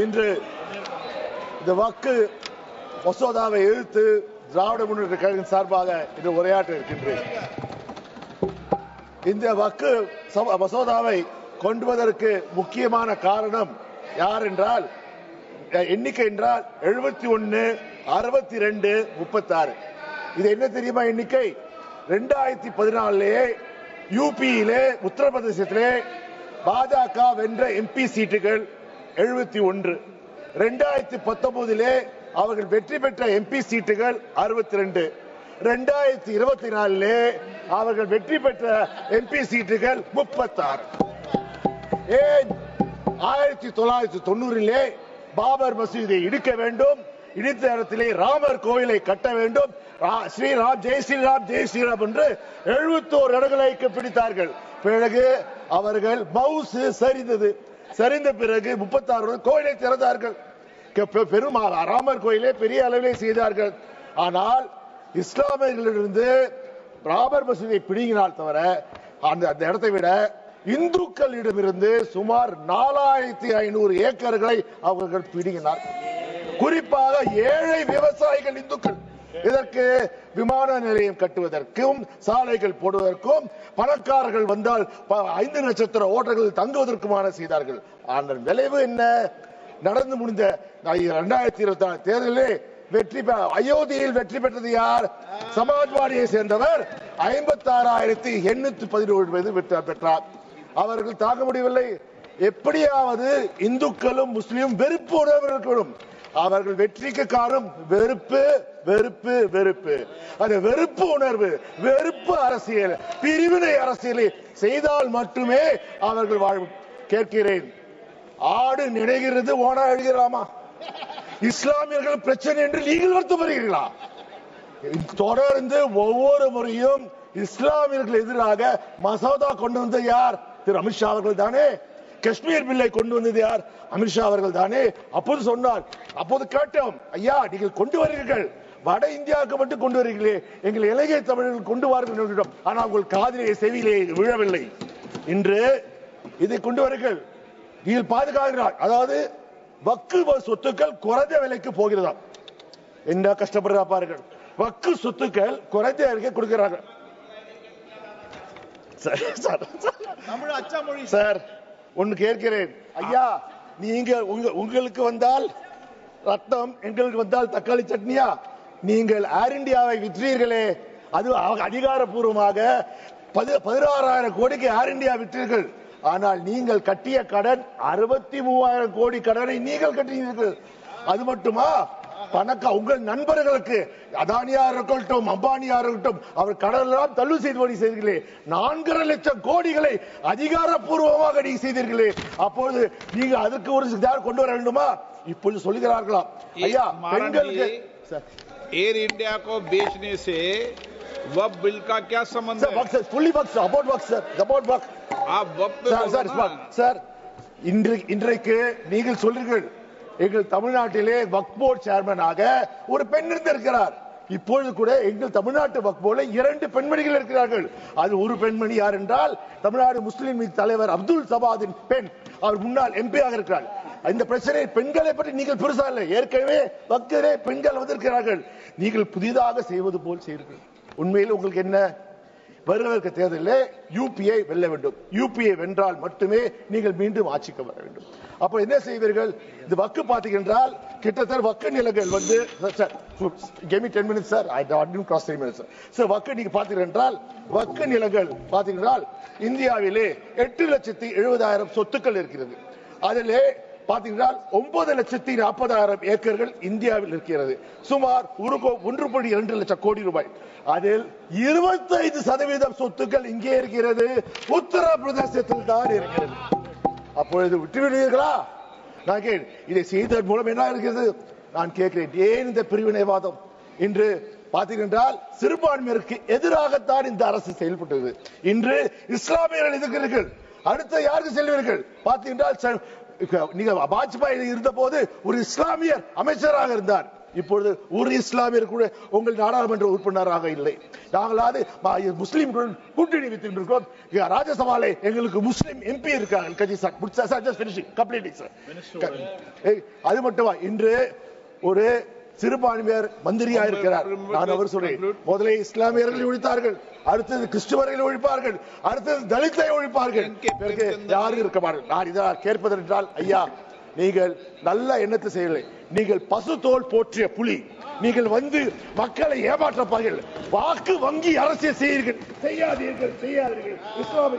இன்று இந்த வக்கு மசோதாவை எதிர்த்து திராவிட முன்னேற்ற கழகம் சார்பாக இன்று உரையாற்ற இருக்கின்றேன். இந்த வக்கு மசோதாவை கொண்டுவதற்கு முக்கியமான காரணம் யார் என்றால், எண்ணிக்கை என்றால் 71, 62, 36. இது என்ன தெரியுமா எண்ணிக்கை? 2014 யூபியிலே உத்தரப்பிரதேசத்திலே பாஜக வென்ற எம்பி சீட்டுகள் 71. 2019 அவர்கள் வெற்றி பெற்ற எம்பி சீட்டுகள் 62. 2024 அவர்கள் வெற்றி பெற்ற எம்பி சீட்டுகள் 36. ஏன் 1990 பாபர் மசூதியை இடிக்க வேண்டும், இடித்த இடத்திலே ராமர் கோயிலை கட்ட வேண்டும், ஸ்ரீராம் ஜெய் ஸ்ரீராம் ஜெய் ஸ்ரீராம் என்று 71 இடங்களை பிடித்தார்கள். பிறகு அவர்கள் மவுசு சரிந்தது. சரிந்த பிறகு 36 கோயிலை திறந்தார்கள். பெரும் ராமர் கோயிலை பெரிய அளவிலே செய்தார்கள். ஆனால் இஸ்லாமியர்களிலிருந்து ராமர் மசூதியை பிடிங்கினால் தவிர அந்த இடத்தை விட இந்துக்களிடமிருந்து சுமார் 4500 ஏக்கர்களை அவர்கள் பிடிங்கினார். குறிப்பாக ஏழை விவசாயிகள் இந்துக்கள். இதற்கு விமான நிலையம் கட்டுவதற்கும் சாலைகள் போடுவதற்கும் பணக்காரர்கள் வந்தால் 5 நட்சத்திர ஓட்டல்கள் தங்குவதற்குமான செய்தார்கள். ஆனால் விளைவு என்ன? நடந்து முடிந்த 2024 தேர்தலில் அயோத்தியில் வெற்றி பெற்றது யார்? சமாஜ்வாடியை சேர்ந்தவர் 56,817 பெற்றார். அவர்கள் தாங்க முடியவில்லை. எப்படியாவது இந்துக்களும் முஸ்லிம் வெறுப்பு உணர்வு. அவர்கள் வெற்றிக்கு காரணம் வெறுப்பு வெறுப்பு வெறுப்பு. அந்த வெறுப்பு உணர்வு, வெறுப்பு அரசியல், பிரிவினை அரசியலை செய்தால் மட்டுமே அவர்கள் வாழும். கேட்கிறேன், ஆடு நினைக்கிறது ஓனா எழுகிறாமா? இஸ்லாமியர்கள் பிரச்சனை என்று நீங்கள் வருத்தப்படுகிறீர்களா? தொடர்ந்து ஒவ்வொரு முறையும் இஸ்லாமியர்கள் எதிராக மசோதா கொண்டு வந்த யார்? திரு அமித்ஷா அவர்கள் தானே. காஷ்மீர் பில்லை கொண்டு வந்தது யார்? அமித்ஷா அவர்கள் தானே. அப்போது சொன்னார், அப்போது கேட்டோம், ஐயா நீங்கள் கொண்டு வருகிறீர்கள், வட இந்தியாவுக்கு மட்டும் கொண்டு வருகிறீர்களே, எங்கள் இலங்கை தமிழர்கள் கொண்டு வாருங்கள். ஆனால் உங்கள் காதிலே செவியிலே விழவில்லை. இன்று இதை கொண்டு வருங்கள், நீங்கள் பாதுகாக்கிறார். அதாவது வக்கு சொத்துக்கள் குறைந்த விலைக்கு போகிறதா? என்ன கஷ்டப்படுறா பாருங்கள். வக்கு சொத்துக்கள் குறைந்த விலைக்கு கொடுக்கிறார்கள். சார் ஒன்னு கேட்கிறேன், ஐயா நீங்க உங்களுக்கு வந்தால் ரத்தம், எங்களுக்கு வந்தால் தக்காளி சட்னியா? நீங்கள் ஏர் இந்தியாவை விற்றீர்களே, அது அதிகாரப்பூர்வமாக 16,000 கோடிக்கு ஏர் இந்தியா விற்றீர்கள். ஆனால் நீங்கள் கட்டிய கடன் 63,000 கோடி கடனை நீங்கள் கட்டினீர்கள். அது மட்டுமா? உங்கள் நண்பர்களுக்கு அதானியார் இருக்கட்டும், அம்பானியார் இருக்கட்டும், அவர் கடனெல்லாம் தள்ளுபடி செய்தீர்களே. 4.5 லட்சம் கோடிகளை அதிகாரப்பூர்வமாக நீங்க செய்தீர்களே. அப்பொழுது நீங்க அதுக்கு ஒரு கொண்டு வர வேண்டுமா? இப்பொழுது சொல்லுகிறார்களா, ஐயா பெண்களுக்கு एयर इंडिया को बेचने से वक्फ बिल का क्या संबंध है? Fully Waqf, about Waqf sir, about Waqf. आप वक्फ पे சார் இன்றைக்கு நீங்கள் சொல்றீர்கள், எங்கள் தமிழ்நாட்டிலே வக்ஃப் போர்டு சேர்மனாக ஒரு பெண் இருந்திருக்கிறார். இப்பொழுது கூட எங்கள் தமிழ்நாட்டு வக்ஃப் போர்டுல 2 பெண்மணிகள் இருக்கிறார்கள். அது ஒரு பெண்மணி யார் என்றால் தமிழ்நாடு முஸ்லிம் லீக் தலைவர் அப்துல் சபாதின் பெண். அவர் முன்னாள் எம்பியாக இருக்கிறார். இந்த பிரச்சனை பெண்களை பற்றி நீங்கள் பெருசா இல்லை, ஏற்கனவே வக்ஃபிலே பெண்கள் வந்திருக்கிறார்கள். நீங்கள் புதிதாக செய்வது போல் செய்வீர்கள். உண்மையில் உங்களுக்கு என்ன? வருகிற தேர்தலில் யூபியை வெல்ல வேண்டும். யூபியை வென்றால் மட்டுமே நீங்கள் மீண்டும் ஆட்சிக்கு வர வேண்டும். அப்ப என்ன செய்வீர்கள்? இந்த வக்கு பாத்தீங்கன்னா கிட்டத்தட்ட வக்கு நிலங்கள் வந்து வக்கு நீங்க பாத்தீங்கன்னா வக்கு நிலங்கள் பாத்தீங்கன்னா இந்தியாவிலே 8,70,000 சொத்துக்கள் இருக்கிறது. அதிலே பாத்தீங்கன்னா 9,40,000 ஏக்கர்கள் இந்தியாவில் இருக்கிறது. சுமார் 1.2 லட்சம் கோடி ரூபாய். அதில் 25% சொத்துக்கள் இங்கே இருக்கிறது, உத்தரப்பிரதேசத்தில் தான் இருக்கிறது. அப்பொழுது விட்டுவிடுவீர்களா? நான் இதை செய்ததன் மூலம் என்ன இருக்கிறது? நான் கேட்கிறேன், ஏன் இந்த பிரிவினைவாதம்? இன்று பார்த்தீர்கள் சிறுபான்மையினருக்கு எதிராகத்தான் இந்த அரசு செயல்பட்டது. இன்று இஸ்லாமியர்கள் எதிர்க்கிறீர்கள், அடுத்த யாருக்கு செல்வீர்கள்? பார்த்தீர்கள், நீங்க வாஜ்பாய் இருந்த போது ஒரு இஸ்லாமியர் அமைச்சராக இருந்தார். இப்பொழுது ஒரு இஸ்லாமியர் கூட உங்கள் நாடாளுமன்ற உறுப்பினராக இல்லை. நாங்களாவது முஸ்லிம்களுடன் கூட்டணி வைத்திருக்கிறோம். ராஜ்யசபாலே எங்களுக்கு முஸ்லிம் எம்பி இருக்காங்க. அது மட்டுமா, இன்று ஒரு சிறுபான்மையர் மந்திரியா இருக்கிறார். நான் அவர் சொல்றேன், முதலே இஸ்லாமியர்களை ஒழித்தார்கள், அடுத்தது கிறிஸ்துவர்களை ஒழிப்பார்கள், அடுத்தது தலித்தை ஒழிப்பார்கள், யாரும் இருக்க மாட்டார்கள். நான் இதனால் கேட்பதென்றால், ஐயா நீங்கள் நல்ல எண்ணத்தை செய்யவில்லை. நீங்கள் பசு தோல் போற்றிய புலி. நீங்கள் வந்து மக்களை ஏமாற்றப்பார்கள். வாக்கு வங்கி அரசியல் செய்யாதீர்கள். இஸ்லாமிய